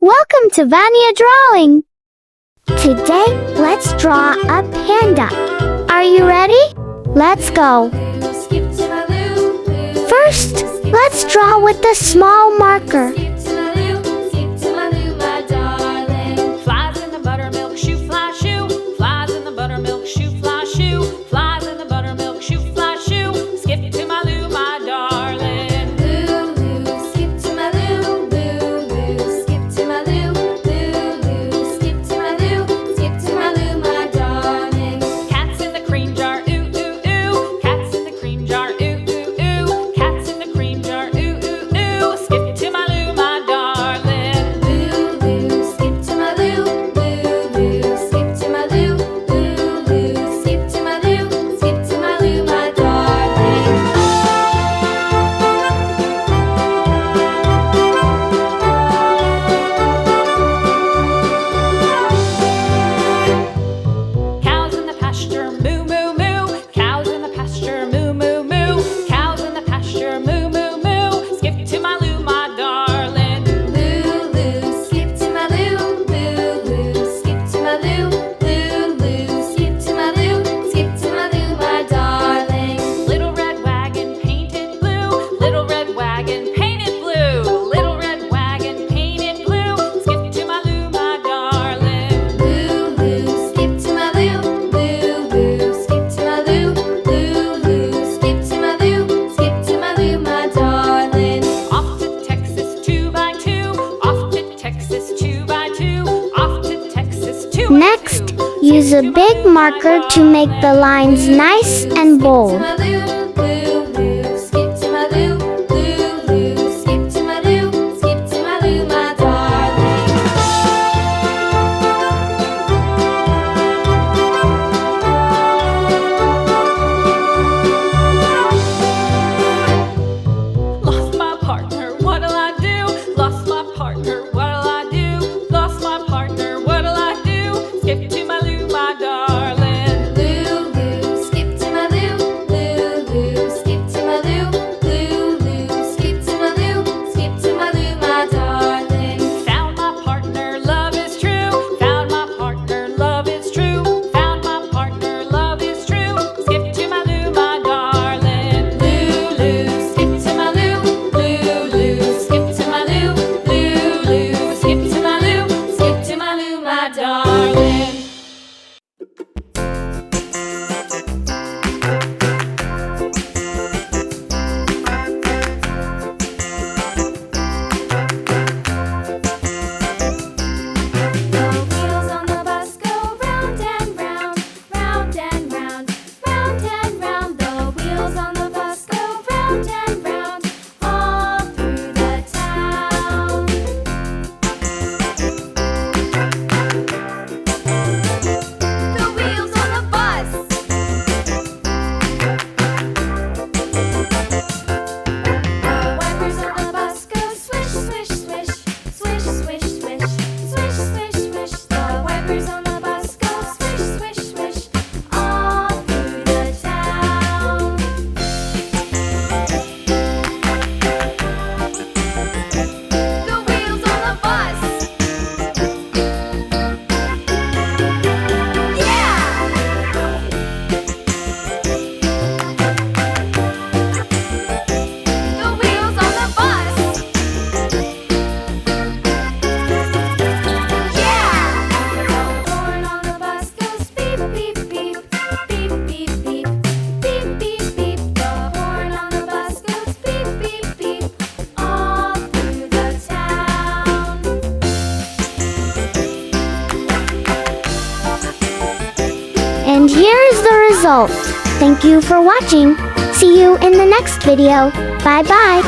Welcome to Vania Drawing. Today, let's draw a panda. Are you ready? Let's go. First, let's draw with a small marker. Flies in the buttermilk shoe, fly shoe. Flies in the buttermilk shoe, fly shoe. Flies in the buttermilk shoe, fly shoe. Skip to my Lou, my darling. Lou, skip to my Lou. Lou, skip to my Lou. Lou, skip to my Lou. Skip to my Lou, my darling. Cats in the cream jar, ooh, ooh, ooh. Cats in the cream jar, ooh, ooh, ooh. Cats in the cream jar, ooh, ooh, ooh. Skip to my Lou, my darling. Lou, skip to my Lou. Lou, skip to my Lou. Lou, skip to my Lou. Skip to my Lou, my darling. Cows in the pasture, moo, moo, moo. Cows in the pasture, moo, moo, moo. Cows in the pasture, moo, moo, moo. Skip to my Lou, my darling. Lou, skip to my Lou. Lou, skip to my Lou. Lou, skip to my Lou. Skip to my Lou, my darling. Little red wagon painted blue. Little red wagon painted blue. Little red wagon painted blue. Skip to my Lou, my darling. Lou, skip to my Lou. Lou, skip to my Lou. Lou, skip to my Lou. Skip to my Lou, my darling. Off to Texas 2x2. Off to Texas 2x2. Off to Texas 2x2. Next, use a big marker to make the lines nice and bold. Skip to my Lou. Lou, skip to my Lou. Skip to my Lou, my darling. Lost my partner, what'll I do? Lost my partner, what'll I do? Lost my partner, what'll I do? Skip to my Lou, my darling. Lou, skip to my Lou. Lou, skip to my Lou. Lou, skip to my Lou. Skip to my Lou, my darling. Found my partner, love is true. Found my partner, love is true. Found my partner, love is true. Skip to my Lou, my darling. Lou, skip to my Lou. Lou, skip to my Lou. Lou, skip to my Lou. Skip to my Lou, my darling. The wheels on the bus go round and round, round and round, round and round. The wheels on the bus go round and round, all through the town. The wheels on the bus. The wipers on the bus go swish, swish, swish, swish, swish, swish, swish, swish, swish. The wipers on the bus go swish, swish, swish, all through the town. The wheels on the bus. Yeah! The wheels on the bus. Yeah! The horn on the bus goes beep, beep, beep, beep, beep, beep, beep, beep, beep. The horn on the bus goes beep, beep, beep, all through the town. And here is the result. Thank you for watching. See you in the next video. Bye bye.